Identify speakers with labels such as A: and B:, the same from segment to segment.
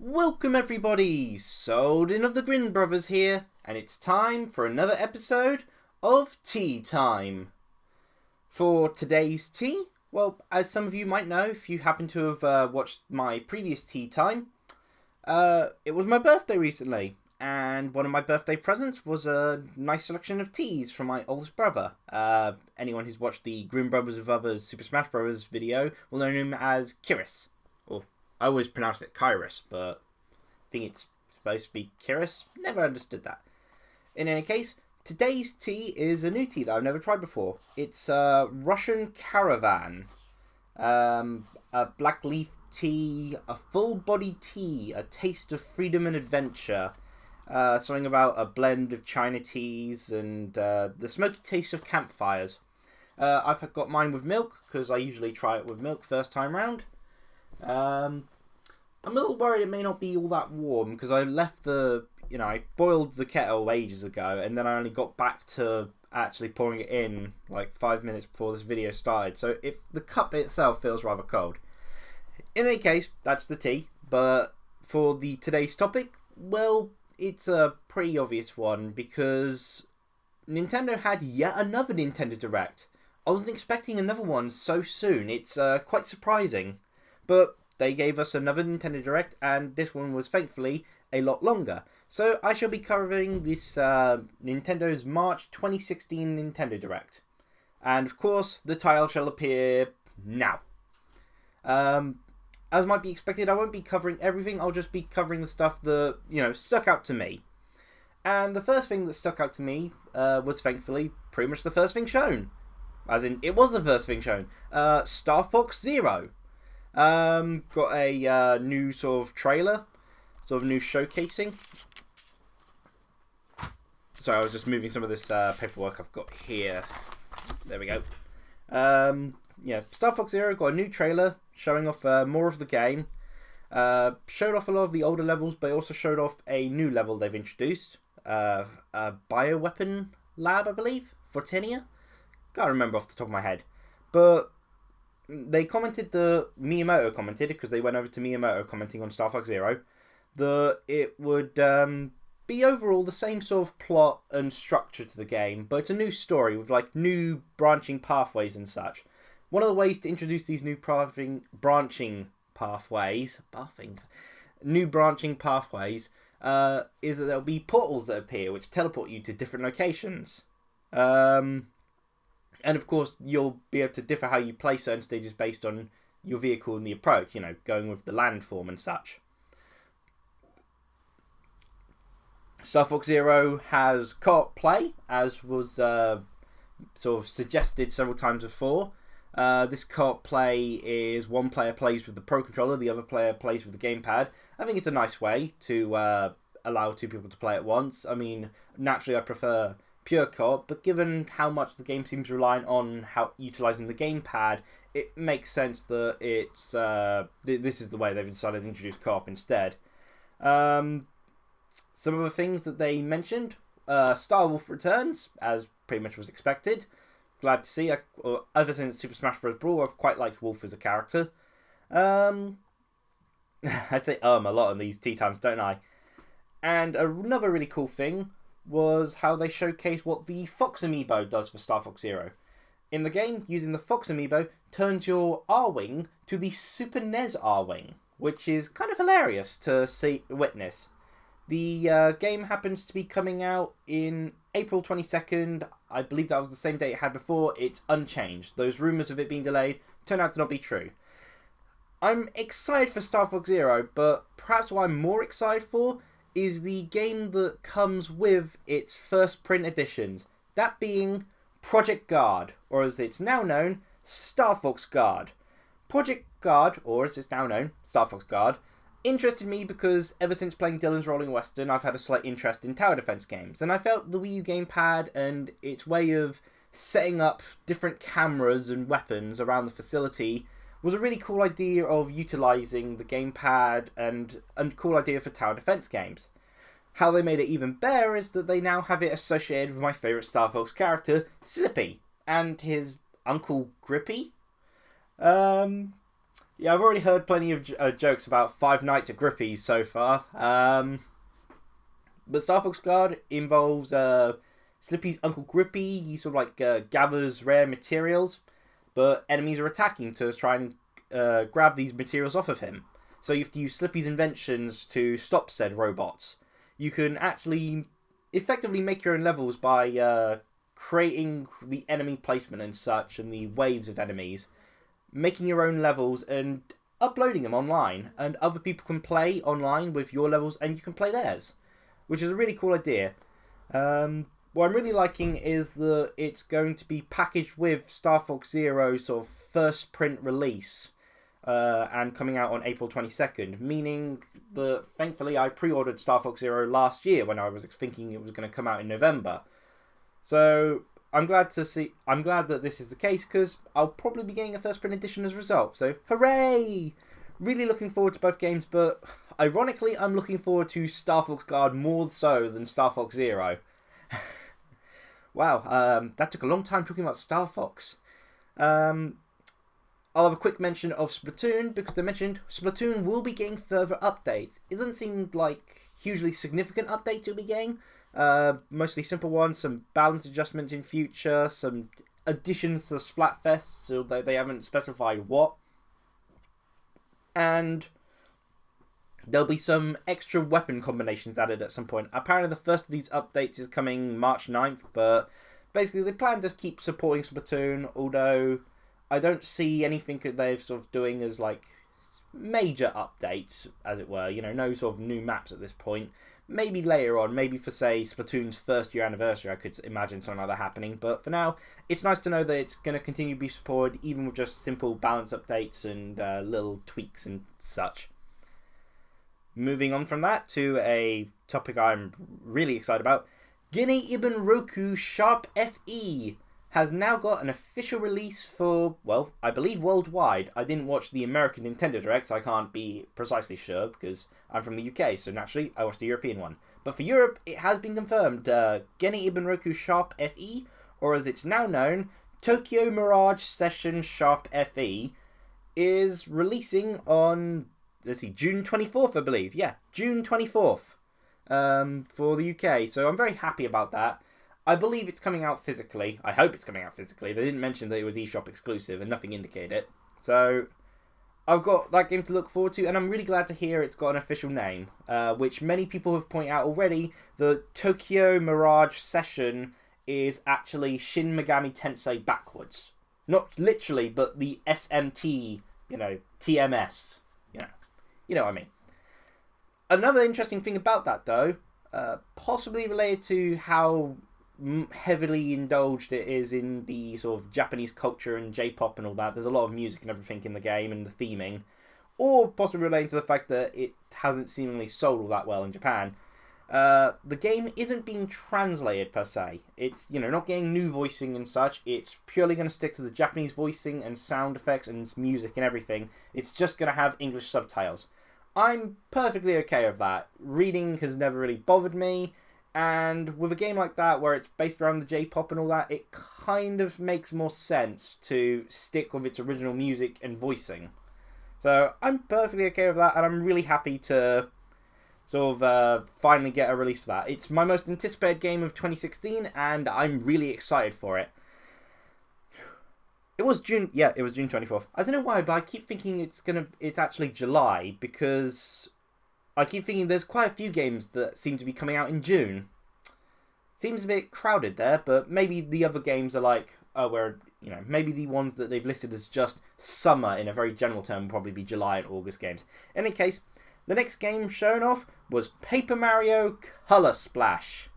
A: Welcome everybody, Souldin of the Grin brothers here, and it's time for another episode of Tea Time. For today's tea, well, as some of you might know, if you happen to have watched my previous Tea Time, it was my birthday recently, and one of my birthday presents was a nice selection of teas from my oldest brother. Anyone who's watched the Grin Brothers of Others Super Smash Bros. Video will know him as Kiris. I always pronounce it Kyrus, but I think it's supposed to be Kiris. Never understood that. In any case, today's tea is a new tea that I've never tried before. It's Russian Caravan. A black leaf tea, a full body tea, a taste of freedom and adventure. Something about a blend of China teas and the smoky taste of campfires. I've got mine with milk, because I usually try it with milk first time round. I'm a little worried it may not be all that warm because I left I boiled the kettle ages ago and then I only got back to actually pouring it in like 5 minutes before this video started. So if the cup itself feels rather cold. In any case, that's the tea. But for today's topic, well, it's a pretty obvious one because Nintendo had yet another Nintendo Direct. I wasn't expecting another one so soon. It's quite surprising. But they gave us another Nintendo Direct, and this one was thankfully a lot longer. So I shall be covering this Nintendo's March 2016 Nintendo Direct. And of course, the title shall appear now. As might be expected, I won't be covering everything, I'll just be covering the stuff that, stuck out to me. And the first thing that stuck out to me was thankfully pretty much the first thing shown. As in, it was the first thing shown. Star Fox Zero. Got a new sort of trailer, sort of new showcasing. Sorry, I was just moving some of this paperwork I've got here. There we go. Star Fox Zero got a new trailer showing off more of the game. Showed off a lot of the older levels, but also showed off a new level they've introduced. A bioweapon lab, I believe, for Tenia. Can't remember off the top of my head. But they commented, Miyamoto commented, because they went over to Miyamoto commenting on Star Fox Zero, that it would be overall the same sort of plot and structure to the game, but it's a new story with like new branching pathways and such. One of the ways to introduce these new branching pathways is that there'll be portals that appear which teleport you to different locations. And of course, you'll be able to differ how you play certain stages based on your vehicle and the approach, going with the landform and such. Star Fox Zero has co-op play, as was sort of suggested several times before. This co-op play is one player plays with the Pro Controller, the other player plays with the gamepad. I think it's a nice way to allow two people to play at once. I mean, naturally I prefer pure co-op, but given how much the game seems reliant on utilising the gamepad, it makes sense that it's this is the way they've decided to introduce co-op instead. Some of the things that they mentioned, Star Wolf returns, as pretty much was expected. Glad to see. Ever since Super Smash Bros. Brawl, I've quite liked Wolf as a character. I say a lot on these tea times, don't I? And another really cool thing was how they showcase what the Fox Amiibo does for Star Fox Zero. In the game, using the Fox Amiibo turns your R-Wing to the Super NES R-Wing, which is kind of hilarious to witness. The game happens to be coming out in April 22nd. I believe that was the same date it had before. It's unchanged. Those rumours of it being delayed turn out to not be true. I'm excited for Star Fox Zero, but perhaps what I'm more excited for is the game that comes with its first print editions, that being Project Guard, or as it's now known, Star Fox Guard. Project Guard, or as it's now known, Star Fox Guard, interested me because ever since playing Dylan's Rolling Western, I've had a slight interest in tower defense games, and I felt the Wii U gamepad and its way of setting up different cameras and weapons around the facility was a really cool idea of utilising the gamepad and a cool idea for tower defense games. How they made it even better is that they now have it associated with my favourite Star Fox character, Slippy, and his Uncle Grippy. Yeah, I've already heard plenty of jokes about Five Nights at Grippy's so far. But Star Fox Guard involves Slippy's Uncle Grippy. He sort of like gathers rare materials, but enemies are attacking to try and grab these materials off of him. So you have to use Slippy's inventions to stop said robots. You can actually effectively make your own levels by creating the enemy placement and such, and the waves of enemies, making your own levels and uploading them online, and other people can play online with your levels and you can play theirs, which is a really cool idea. What I'm really liking is that it's going to be packaged with Star Fox Zero's sort of first print release, and coming out on April 22nd, meaning that thankfully I pre-ordered Star Fox Zero last year when I was thinking it was going to come out in November. So I'm glad that this is the case, because I'll probably be getting a first print edition as a result. So hooray! Really looking forward to both games, but ironically I'm looking forward to Star Fox Guard more so than Star Fox Zero. Wow, that took a long time talking about Star Fox. I'll have a quick mention of Splatoon, because they mentioned Splatoon will be getting further updates. It doesn't seem like hugely significant updates you'll be getting. Mostly simple ones, some balance adjustments in future, some additions to Splatfest, so they haven't specified what. And there'll be some extra weapon combinations added at some point. Apparently the first of these updates is coming March 9th, but basically they plan to keep supporting Splatoon, although I don't see anything that they're sort of doing as like major updates, as it were. You know, no sort of new maps at this point. Maybe later on, maybe for, say, Splatoon's first year anniversary, I could imagine something like that happening. But for now, it's nice to know that it's going to continue to be supported, even with just simple balance updates and little tweaks and such. Moving on from that to a topic I'm really excited about. Gine Ibn Roku Sharp FE has now got an official release for, well, I believe worldwide. I didn't watch the American Nintendo Direct, so I can't be precisely sure, because I'm from the UK, so naturally I watched the European one. But for Europe, it has been confirmed. Gene Ibn Roku Sharp FE, or as it's now known, Tokyo Mirage Session Sharp FE, is releasing on, let's see, June 24th, I believe. Yeah, June 24th for the UK, so I'm very happy about that. I believe it's coming out physically. I hope it's coming out physically. They didn't mention that it was eShop exclusive, and nothing indicated it. So I've got that game to look forward to, and I'm really glad to hear it's got an official name, which many people have pointed out already. The Tokyo Mirage Session is actually Shin Megami Tensei backwards. Not literally, but the SMT, TMS. You know what I mean. Another interesting thing about that, though, possibly related to how heavily indulged it is in the sort of Japanese culture and J-pop and all that. There's a lot of music and everything in the game and the theming, or possibly relating to the fact that it hasn't seemingly sold all that well in Japan. The game isn't being translated per se. It's not getting new voicing and such. It's purely going to stick to the Japanese voicing and sound effects and music and everything. It's just going to have English subtitles. I'm perfectly okay with that. Reading has never really bothered me. And with a game like that, where it's based around the J-pop and all that, it kind of makes more sense to stick with its original music and voicing. So I'm perfectly okay with that, and I'm really happy to sort of finally get a release for that. It's my most anticipated game of 2016, and I'm really excited for it. It was June 24th. I don't know why, but I keep thinking it's actually July, because I keep thinking there's quite a few games that seem to be coming out in June. Seems a bit crowded there, but maybe the other games are like, maybe the ones that they've listed as just summer in a very general term will probably be July and August games. In any case, the next game shown off was Paper Mario Color Splash.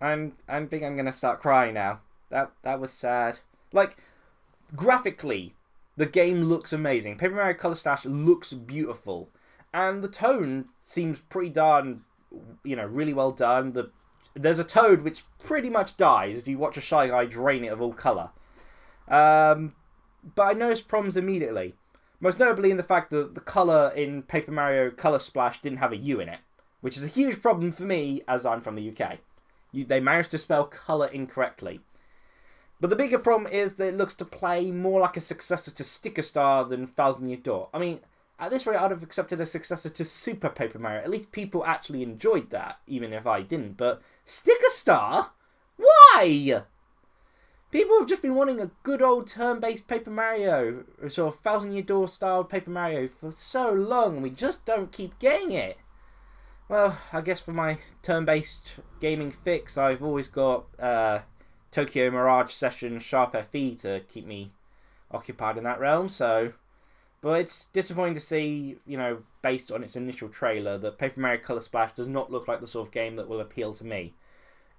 A: I think I'm gonna start crying now. That was sad. Like, graphically, the game looks amazing. Paper Mario Color Splash looks beautiful. And the tone seems pretty darn, really well done. There's a toad which pretty much dies as you watch a Shy Guy drain it of all colour. But I noticed problems immediately. Most notably in the fact that the colour in Paper Mario Color Splash didn't have a U in it. Which is a huge problem for me, as I'm from the UK. They managed to spell colour incorrectly. But the bigger problem is that it looks to play more like a successor to Sticker Star than Thousand Year Door. I mean, at this rate, I'd have accepted a successor to Super Paper Mario. At least people actually enjoyed that, even if I didn't. But Sticker Star? Why? People have just been wanting a good old turn-based Paper Mario, or sort of Thousand Year Door style Paper Mario for so long, and we just don't keep getting it. Well, I guess for my turn-based gaming fix, I've always got Tokyo Mirage Session Sharp FE to keep me occupied in that realm, so... But it's disappointing to see, you know, based on its initial trailer, that Paper Mario Color Splash does not look like the sort of game that will appeal to me.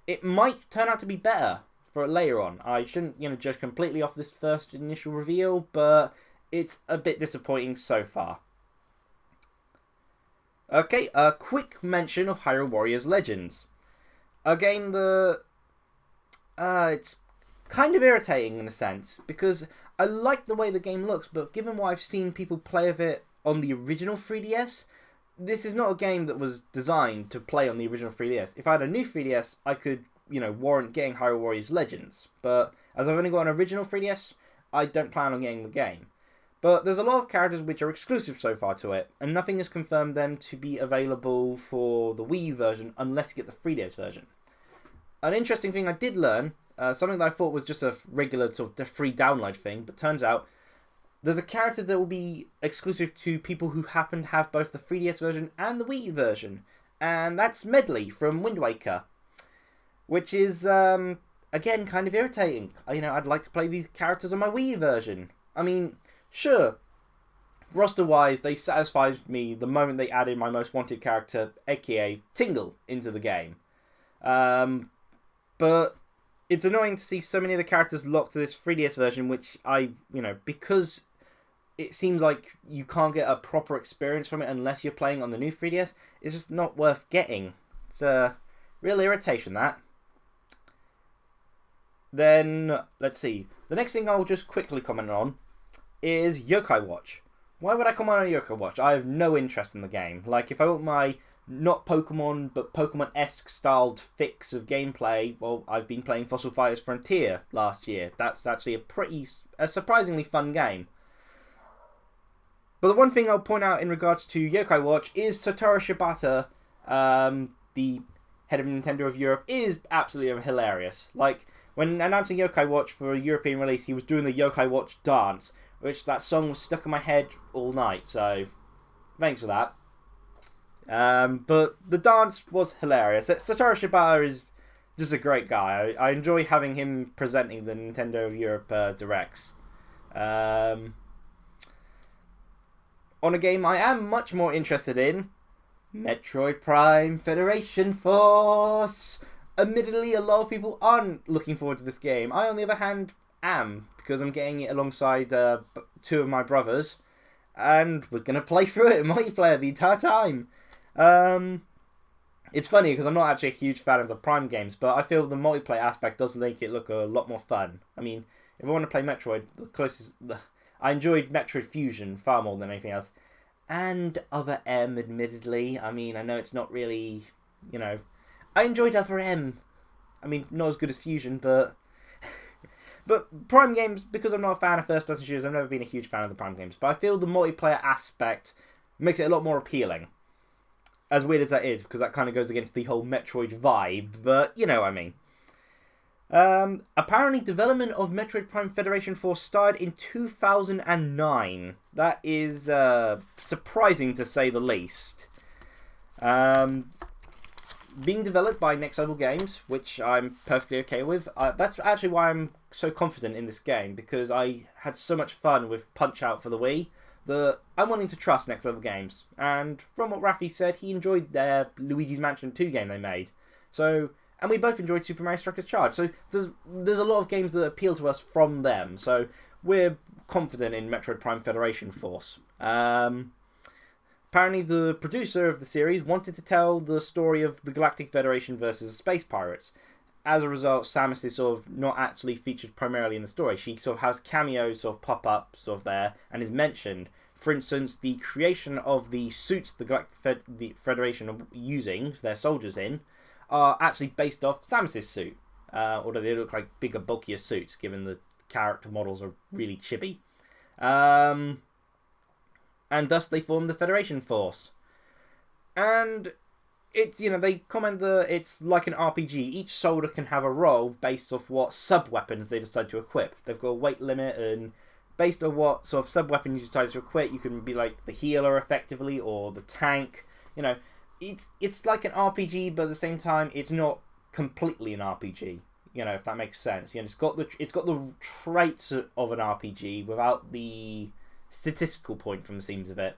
A: It might turn out to be better for later on. I shouldn't, you know, judge completely off this first initial reveal, but it's a bit disappointing so far. Okay, a quick mention of Hyrule Warriors Legends. A game that... it's kind of irritating in a sense, because I like the way the game looks, but given what I've seen people play of it on the original 3DS, this is not a game that was designed to play on the original 3DS. If I had a new 3DS, I could, you know, warrant getting Hyrule Warriors Legends, but as I've only got an original 3DS, I don't plan on getting the game. But there's a lot of characters which are exclusive so far to it, and nothing has confirmed them to be available for the Wii U version unless you get the 3DS version. An interesting thing I did learn, something that I thought was just a regular sort of free download thing, but turns out there's a character that will be exclusive to people who happen to have both the 3DS version and the Wii U version, and that's Medley from Wind Waker, which is, again, kind of irritating. You know, I'd like to play these characters on my Wii U version. I mean, sure, roster-wise, they satisfied me the moment they added my most wanted character, aka Tingle, into the game. But it's annoying to see so many of the characters locked to this 3DS version, which because it seems like you can't get a proper experience from it unless you're playing on the new 3DS, it's just not worth getting. It's a real irritation, that. Then, let's see. The next thing I'll just quickly comment on is Yokai Watch. Why would I comment on Yokai Watch? I have no interest in the game. Like, if I want my not Pokemon, but Pokemon-esque styled fix of gameplay, well, I've been playing Fossil Fighters Frontier last year. That's actually a surprisingly fun game. But the one thing I'll point out in regards to Yokai Watch is Satoru Shibata, the head of Nintendo of Europe, is absolutely hilarious. Like, when announcing Yokai Watch for a European release, he was doing the Yokai Watch dance, which that song was stuck in my head all night, so thanks for that. But the dance was hilarious. Satoru Shibata is just a great guy. I enjoy having him presenting the Nintendo of Europe Directs. On a game I am much more interested in, Metroid Prime Federation Force. Admittedly, a lot of people aren't looking forward to this game. I, on the other hand, am, because I'm getting it alongside two of my brothers, and we're going to play through it in multiplayer the entire time. It's funny because I'm not actually a huge fan of the Prime games, but I feel the multiplayer aspect does make it look a lot more fun. I mean, if I want to play Metroid, I enjoyed Metroid Fusion far more than anything else. And Other M, admittedly. I mean, I know it's not really, I enjoyed Other M. I mean, not as good as Fusion, but... But Prime games, because I'm not a fan of first-person shooters, I've never been a huge fan of the Prime games. But I feel the multiplayer aspect makes it a lot more appealing. As weird as that is, because that kind of goes against the whole Metroid vibe, but you know what I mean. Apparently, development of Metroid Prime Federation Force started in 2009. That is surprising to say the least. Being developed by Next Level Games, which I'm perfectly okay with. That's actually why I'm so confident in this game, because I had so much fun with Punch-Out for the Wii that I'm wanting to trust Next Level Games. And from what Rafi said, he enjoyed their Luigi's Mansion 2 game they made. So, and we both enjoyed Super Mario Strikers Charge. So there's a lot of games that appeal to us from them. So we're confident in Metroid Prime Federation Force. Apparently the producer of the series wanted to tell the story of the Galactic Federation versus the Space Pirates. As a result, Samus is sort of not actually featured primarily in the story. She sort of has cameos sort of pop up sort of there and is mentioned. For instance, the creation of the suits the Galactic the Federation are using their soldiers in are actually based off Samus's suit. although they look like bigger, bulkier suits, given the character models are really chibi. And thus they form the Federation Force. And it's, they comment that it's like an RPG. Each soldier can have a role based off what sub-weapons they decide to equip. They've got a weight limit, and based on what sort of sub-weapons you decide to equip, you can be like the healer effectively, or the tank. It's like an RPG, but at the same time, it's not completely an RPG. If that makes sense. It's got the traits of an RPG without the statistical point from the seams of it.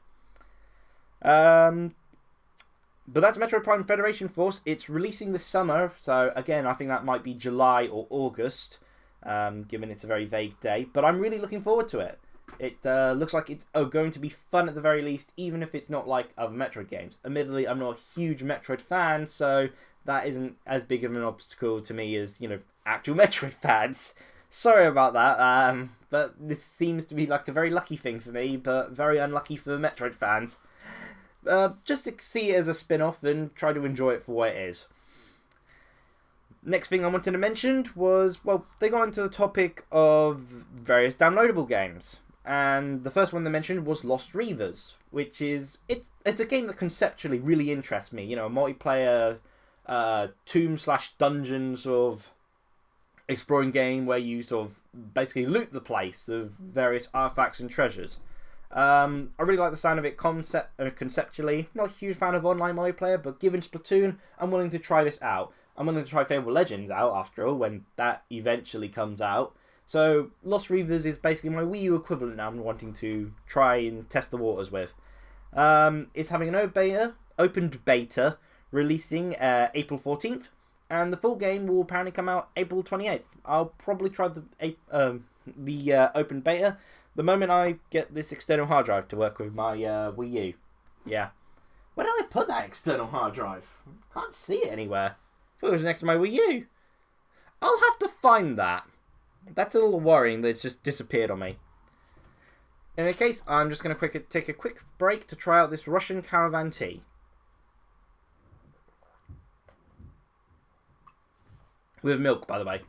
A: But that's Metroid Prime Federation Force. It's releasing this summer, so again, I think that might be July or August, given it's a very vague date. But I'm really looking forward to it. It looks like it's going to be fun at the very least, even if it's not like other Metroid games. Admittedly, I'm not a huge Metroid fan, so that isn't as big of an obstacle to me as, actual Metroid fans. Sorry about that, but this seems to be like a very lucky thing for me, but very unlucky for Metroid fans. Just to see it as a spin-off and try to enjoy it for what it is. Next thing I wanted to mention was, they got into the topic of various downloadable games. And the first one they mentioned was Lost Reavers, which is, it's a game that conceptually really interests me. A multiplayer tomb/dungeon sort of exploring game where you sort of basically loot the place of various artifacts and treasures. I really like the sound of it conceptually. Not a huge fan of online multiplayer, but given Splatoon, I'm willing to try this out. I'm willing to try Fable Legends out, after all, when that eventually comes out. So, Lost Reavers is basically my Wii U equivalent now I'm wanting to try and test the waters with. It's having an opened beta, releasing April 14th, and the full game will apparently come out April 28th. I'll probably try the open beta the moment I get this external hard drive to work with my Wii U. Yeah. Where did I put that external hard drive? Can't see it anywhere. I thought it was next to my Wii U. I'll have to find that. That's a little worrying that it's just disappeared on me. In any case, I'm just going to take a quick break to try out this Russian caravan tea. With milk, by the way.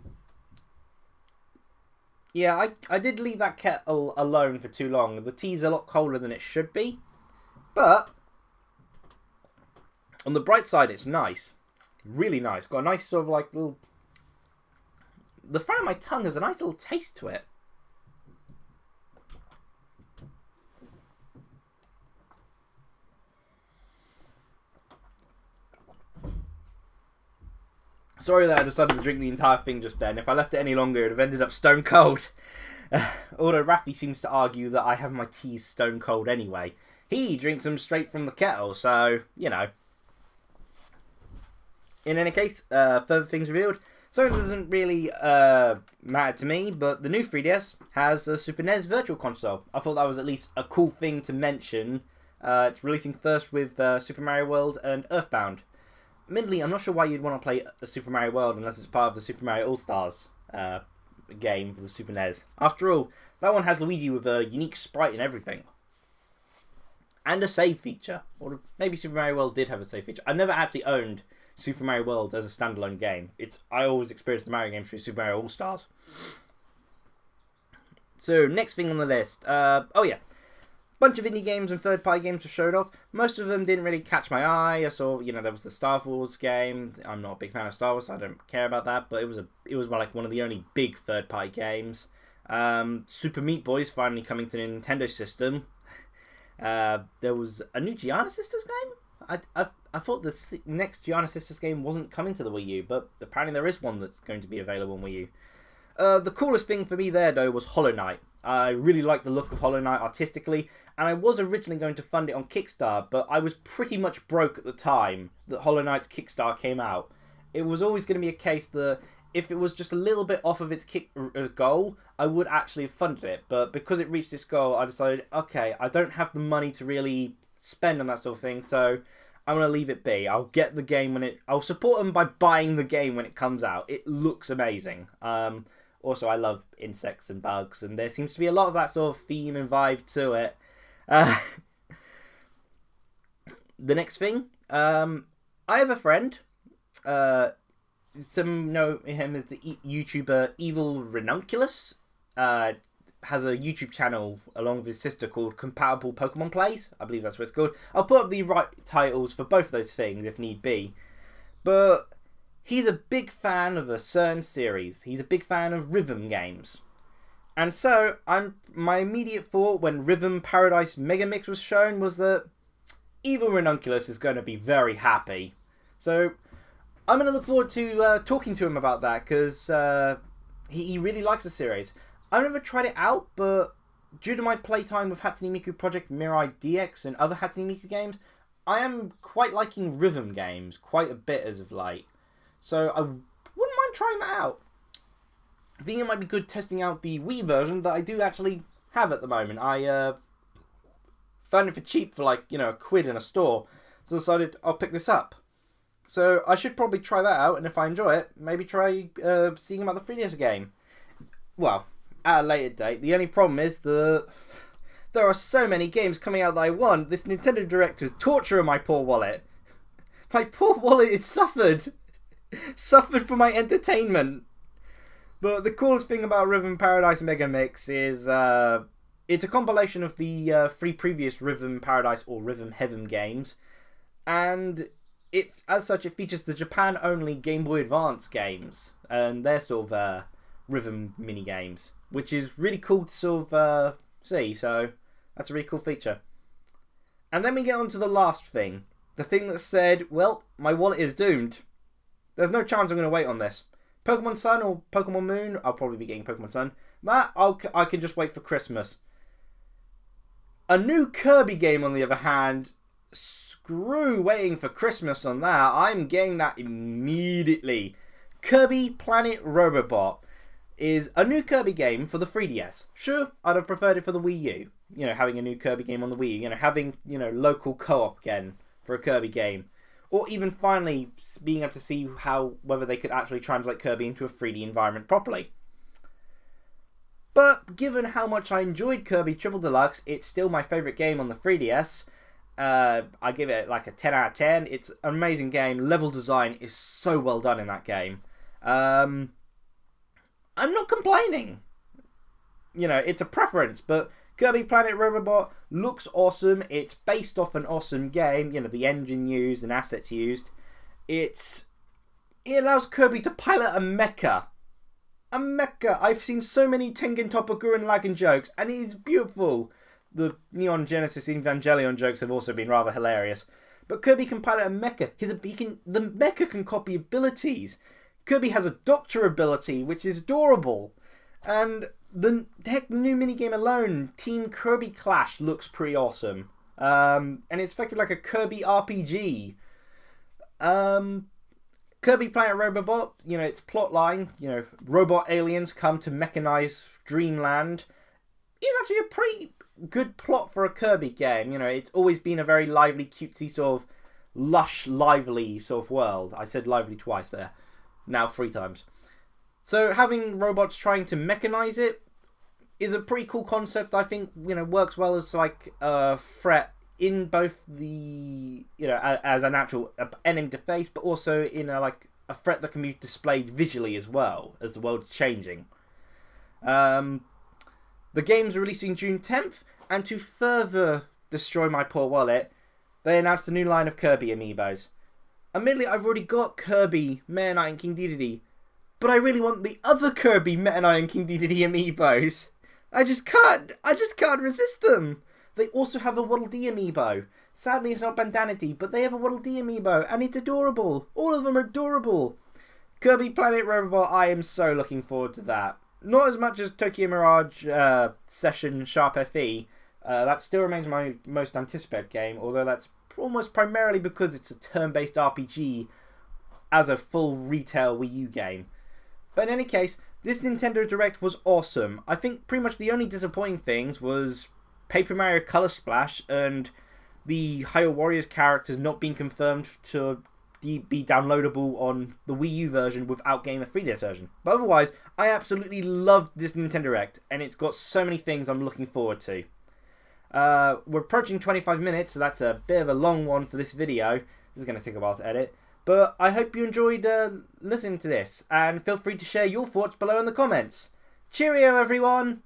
A: Yeah, I did leave that kettle alone for too long. The tea's a lot colder than it should be. But on the bright side, it's nice. Really nice. Got a nice sort of like little... The front of my tongue has a nice little taste to it. Sorry that I decided to drink the entire thing just then. If I left it any longer, it would have ended up stone cold. Although Raffi seems to argue that I have my teas stone cold anyway. He drinks them straight from the kettle, so, In any case, further things revealed. Something that doesn't really matter to me, but the new 3DS has a Super NES Virtual Console. I thought that was at least a cool thing to mention. It's releasing first with Super Mario World and Earthbound. Admittedly, I'm not sure why you'd want to play a Super Mario World unless it's part of the Super Mario All-Stars game for the Super NES. After all, that one has Luigi with a unique sprite and everything. And a save feature. Or maybe Super Mario World did have a save feature. I never actually owned Super Mario World as a standalone game. I always experienced the Mario game through Super Mario All-Stars. So, next thing on the list. Bunch of indie games and third-party games were showed off. Most of them didn't really catch my eye. I saw, there was the Star Wars game. I'm not a big fan of Star Wars, so I don't care about that. But it was like one of the only big third-party games. Super Meat Boy is finally coming to the Nintendo system. There was a new Giana Sisters game. I thought the next Giana Sisters game wasn't coming to the Wii U, but apparently there is one that's going to be available on Wii U. The coolest thing for me there, though, was Hollow Knight. I really liked the look of Hollow Knight artistically, and I was originally going to fund it on Kickstarter, but I was pretty much broke at the time that Hollow Knight's Kickstarter came out. It was always going to be a case that if it was just a little bit off of its goal, I would actually have funded it. But because it reached its goal, I decided, okay, I don't have the money to really spend on that sort of thing, so I'm going to leave it be. I'll get the game I'll support them by buying the game when it comes out. It looks amazing. Also, I love insects and bugs, and there seems to be a lot of that sort of theme and vibe to it. The next thing, I have a friend some know him as the YouTuber Evil Ranunculus. Has a YouTube channel along with his sister called Compatible Pokemon Plays. I believe that's what it's called. I'll put up the right titles for both of those things if need be. But he's a big fan of a certain series. He's a big fan of rhythm games. And so, my immediate thought when Rhythm Paradise Mega Mix was shown was that Evil Ranunculus is going to be very happy. So, I'm going to look forward to talking to him about that, because he really likes the series. I've never tried it out, but due to my playtime with Hatsune Miku Project Mirai DX and other Hatsune Miku games, I am quite liking rhythm games quite a bit as of late. So I wouldn't mind trying that out. I think it might be good testing out the Wii version that I do actually have at the moment. I found it for cheap for like, a quid in a store. So I decided I'll pick this up. So I should probably try that out, and if I enjoy it, maybe try seeing about the 3DS game. Well, at a later date. The only problem is that there are so many games coming out that I want. This Nintendo Direct is torturing my poor wallet. My poor wallet is suffered for my entertainment. But the coolest thing about Rhythm Paradise Mega Mix is it's a compilation of the 3 previous Rhythm Paradise or Rhythm Heaven games, and as such it features the Japan-only Game Boy Advance games and their sort of rhythm mini games, which is really cool to sort of see. So that's a really cool feature. And then we get on to the last thing, the thing that said, well, my wallet is doomed. There's no chance I'm going to wait on this. Pokemon Sun or Pokemon Moon, I'll probably be getting Pokemon Sun. That I can just wait for Christmas. A new Kirby game, on the other hand, screw waiting for Christmas on that. I'm getting that immediately. Kirby Planet Robobot is a new Kirby game for the 3DS. Sure, I'd have preferred it for the Wii U. Having a new Kirby game on the Wii U. Having, local co-op again for a Kirby game. Or even finally being able to see whether they could actually translate Kirby into a 3D environment properly. But given how much I enjoyed Kirby Triple Deluxe, it's still my favourite game on the 3DS. I give it like a 10 out of 10. It's an amazing game. Level design is so well done in that game. I'm not complaining. It's a preference, but Kirby Planet Robobot looks awesome. It's based off an awesome game. The engine used and assets used. It allows Kirby to pilot a mecha. A mecha. I've seen so many Tengen Toppa Gurren Lagann jokes, and it is beautiful. The Neon Genesis Evangelion jokes have also been rather hilarious. But Kirby can pilot a mecha. The mecha can copy abilities. Kirby has a doctor ability, which is adorable. And the new minigame alone, Team Kirby Clash, looks pretty awesome. And it's effectively like a Kirby RPG. Kirby Planet Robobot, its plotline, robot aliens come to mechanize Dreamland, is actually a pretty good plot for a Kirby game. It's always been a very lively, cutesy, sort of lush, lively sort of world. I said lively twice there. Now 3 times. So having robots trying to mechanize it is a pretty cool concept. I think works well as like a threat in both the as an actual enemy to face, but also in a threat that can be displayed visually as well as the world's changing. The game's releasing June 10th, and to further destroy my poor wallet, they announced a new line of Kirby amiibos. Admittedly, I've already got Kirby, Meta Knight, and King Dedede, but I really want the other Kirby, Meta Knight, and King Dedede amiibos. I just can't resist them. They also have a Waddle Dee amiibo. Sadly, it's not Bandanity, but they have a Waddle Dee amiibo, and it's adorable. All of them are adorable. Kirby Planet Robobot, I am so looking forward to that. Not as much as Tokyo Mirage Session Sharp FE. That still remains my most anticipated game, although that's almost primarily because it's a turn-based RPG as a full retail Wii U game. But in any case, this Nintendo Direct was awesome. I think pretty much the only disappointing things was Paper Mario Color Splash and the Hyrule Warriors characters not being confirmed to be downloadable on the Wii U version without getting the 3DS version. But otherwise, I absolutely loved this Nintendo Direct, and it's got so many things I'm looking forward to. We're approaching 25 minutes, so that's a bit of a long one for this video. This is going to take a while to edit. But I hope you enjoyed listening to this, and feel free to share your thoughts below in the comments. Cheerio, everyone!